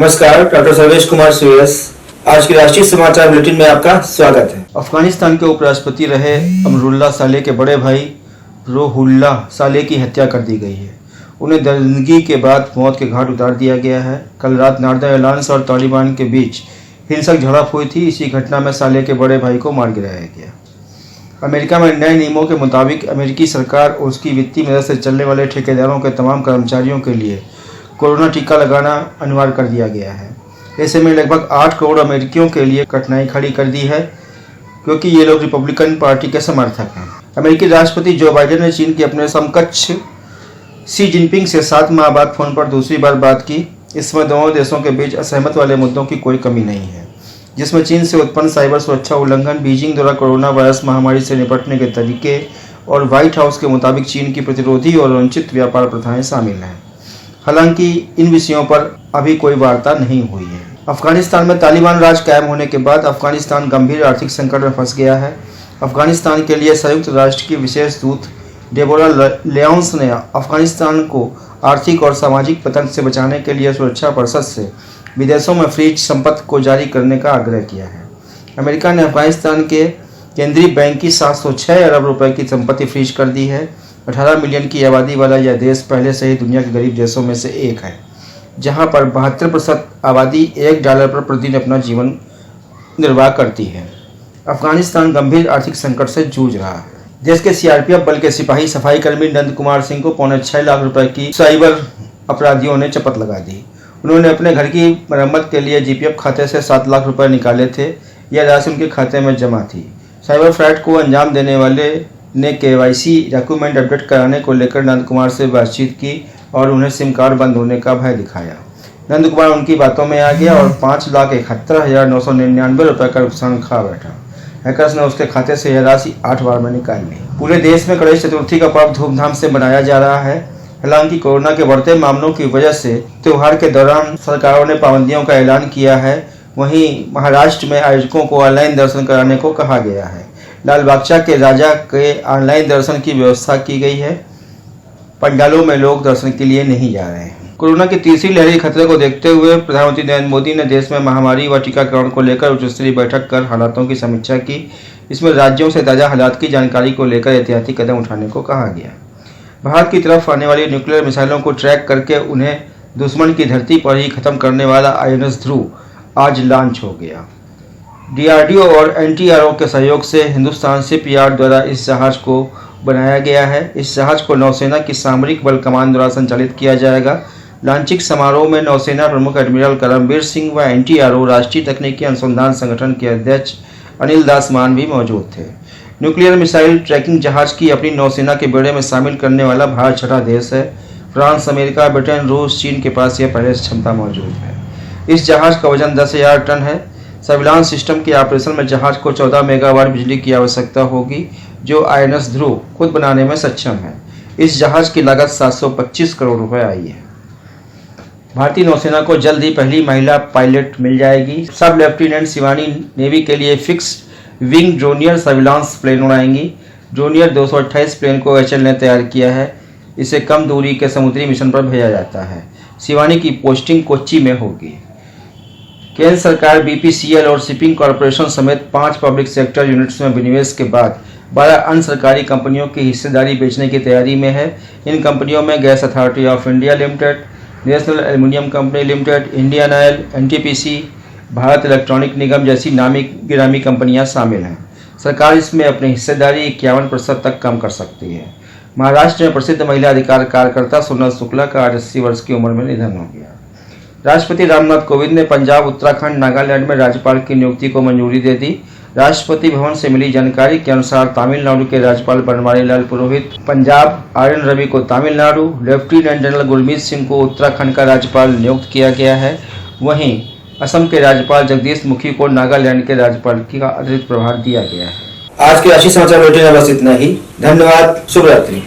नमस्कार, डॉक्टर सर्वेश कुमार सुयस। आज के राष्ट्रीय समाचार बुलेटिन में आपका स्वागत है। अफगानिस्तान के उपराष्ट्रपति रहे अमरुल्लाह सालेह के बड़े भाई रोहुल्लाह सालेह की हत्या कर दी गई है। उन्हें दरिंदगी के बाद मौत के घाट उतार दिया गया है। कल रात नार्दर्न अलायंस और तालिबान के बीच हिंसक झड़प हुई थी। इसी घटना में सालेह के बड़े भाई को मार गिराया गया। अमेरिका में नए नियमों के मुताबिक अमेरिकी सरकार और उसकी वित्तीय मदद से चलने वाले ठेकेदारों के तमाम कर्मचारियों के लिए कोरोना टीका लगाना अनिवार्य कर दिया गया है। ऐसे में लगभग 8 करोड़ अमेरिकियों के लिए कठिनाई खड़ी कर दी है, क्योंकि ये लोग रिपब्लिकन पार्टी के समर्थक हैं। अमेरिकी राष्ट्रपति जो बाइडेन ने चीन के अपने समकक्ष शी जिनपिंग से 7 माह बाद फोन पर दूसरी बार बात की। इस समय दोनों देशों के बीच असहमत वाले मुद्दों की कोई कमी नहीं है, जिसमें चीन से उत्पन्न साइबर सुरक्षा उल्लंघन, बीजिंग द्वारा कोरोना वायरस महामारी से निपटने के तरीके और व्हाइट हाउस के मुताबिक चीन की प्रतिरोधी और अनुचित व्यापार प्रथाएं शामिल हैं। हालांकि इन विषयों पर अभी कोई वार्ता नहीं हुई है। अफगानिस्तान में तालिबान राज कायम होने के बाद अफगानिस्तान गंभीर आर्थिक संकट में फंस गया है। अफगानिस्तान के लिए संयुक्त राष्ट्र की विशेष दूत डेबोरा लेओन्स ने अफगानिस्तान को आर्थिक और सामाजिक पतन से बचाने के लिए सुरक्षा परिषद से विदेशों में फ्रीज संपत्ति को जारी करने का आग्रह किया है। अमेरिका ने अफगानिस्तान के केंद्रीय बैंक की 706 अरब रुपए की संपत्ति फ्रीज कर दी है। 18 मिलियन की आबादी वाला यह देश पहले से ही दुनिया के गरीब देशों में से एक है, जहां पर 72% आबादी $1 पर प्रतिदिन अपना जीवन निर्वाह करती है। अफगानिस्तान गंभीर आर्थिक संकट से जूझ रहा है। देश के सीआरपीएफ बल के सिपाही सफाई कर्मी नंद कुमार सिंह को 6.25 लाख रुपए की साइबर अपराधियों ने चपत लगा दी। उन्होंने अपने घर की मरम्मत के लिए जीपीएफ खाते से 7 लाख रुपए निकाले थे। यह राशि उनके खाते में जमा थी। साइबर फ्रॉड को अंजाम देने वाले ने केवाईसी डॉक्यूमेंट अपडेट कराने को लेकर नंद कुमार से बातचीत की और उन्हें सिम कार्ड बंद होने का भय दिखाया। नंद कुमार उनकी बातों में आ गया और 5,71,999 रुपए का नुकसान खा बैठा। हैकर्स ने उसके खाते से यह राशि 8 बार में निकाल ली। पूरे देश में गणेश चतुर्थी का पर्व धूमधाम से मनाया जा रहा है। हालांकि कोरोना के बढ़ते मामलों की वजह से त्योहार के दौरान सरकारों ने पाबंदियों का ऐलान किया है। वहीं महाराष्ट्र में आयोजकों को ऑनलाइन दर्शन कराने को कहा गया है। लाल बागचा के राजा के ऑनलाइन दर्शन की व्यवस्था की गई है। पंडालों में लोग दर्शन के लिए नहीं जा रहे हैं। कोरोना की तीसरी लहरी खतरे को देखते हुए प्रधानमंत्री नरेंद्र मोदी ने देश में महामारी व टीकाकरण को लेकर उच्चस्तरीय बैठक कर हालातों की समीक्षा की। इसमें राज्यों से ताज़ा हालात की जानकारी को लेकर एहतियाती कदम उठाने को कहा गया। भारत की तरफ आने वाली न्यूक्लियर मिसाइलों को ट्रैक करके उन्हें दुश्मन की धरती पर ही खत्म करने वाला INS ध्रुव आज लॉन्च हो गया। DRDO और NTRO के सहयोग से हिंदुस्तान शिपयार्ड द्वारा इस जहाज को बनाया गया है। इस जहाज को नौसेना की सामरिक बल कमान द्वारा संचालित किया जाएगा। लॉन्चिंग समारोह में नौसेना प्रमुख एडमिरल करमबीर सिंह व NTRO राष्ट्रीय तकनीकी अनुसंधान संगठन के अध्यक्ष अनिल दास मान भी मौजूद थे। न्यूक्लियर मिसाइल ट्रैकिंग जहाज की अपनी नौसेना के बेड़े में शामिल करने वाला भारत छठा देश है। फ्रांस, अमेरिका, ब्रिटेन, रूस, चीन के पास यह पहले से क्षमता मौजूद है। इस जहाज का वजन 10,000 टन है। सर्विलांस सिस्टम के ऑपरेशन में जहाज को 14 मेगावाट बिजली की आवश्यकता होगी, जो INS ध्रुव खुद बनाने में सक्षम है। इस जहाज की लागत 725 करोड़ रुपए आई है। भारतीय नौसेना को जल्द ही पहली महिला पायलट मिल जाएगी। सब लेफ्टिनेंट शिवानी नेवी के लिए fix wing Dornier surveillance plane उड़ाएंगी। ड्रोनियर 228 प्लेन को HAL ने तैयार किया है। इसे कम दूरी के समुद्री मिशन पर भेजा जाता है। शिवानी की पोस्टिंग कोच्चि में होगी। केंद्र सरकार BPCL और शिपिंग कॉरपोरेशन समेत 5 पब्लिक सेक्टर यूनिट्स में विनिवेश के बाद 12 अन्य सरकारी कंपनियों की हिस्सेदारी बेचने की तैयारी में है। इन कंपनियों में gas authority of India limited, national aluminium company limited, Indian oil, NTPC, Bharat electronic निगम जैसी नामी गिरामी कंपनियां शामिल हैं। सरकार इसमें अपनी हिस्सेदारी 51% तक कम कर सकती है। महाराष्ट्र में प्रसिद्ध महिला अधिकार कार्यकर्ता सोनल शुक्ला का आज 80 वर्ष की उम्र में निधन हो गया। राष्ट्रपति रामनाथ कोविंद ने पंजाब, उत्तराखंड, नागालैंड में राज्यपाल की नियुक्ति को मंजूरी दे दी। राष्ट्रपति भवन से मिली जानकारी के अनुसार तमिलनाडु के राज्यपाल बनवारी लाल पुरोहित, पंजाब RN रवि को तमिलनाडु, लेफ्टिनेंट जनरल गुरमीत सिंह को उत्तराखंड का राज्यपाल नियुक्त किया गया है। वहीं असम के राज्यपाल जगदीश मुखी को नागालैंड के राज्यपाल का अतिरिक्त प्रभार दिया गया है। आज के राष्ट्रीय समाचार बुलेटिन में बस इतना ही। धन्यवाद। शुभ रात्रि।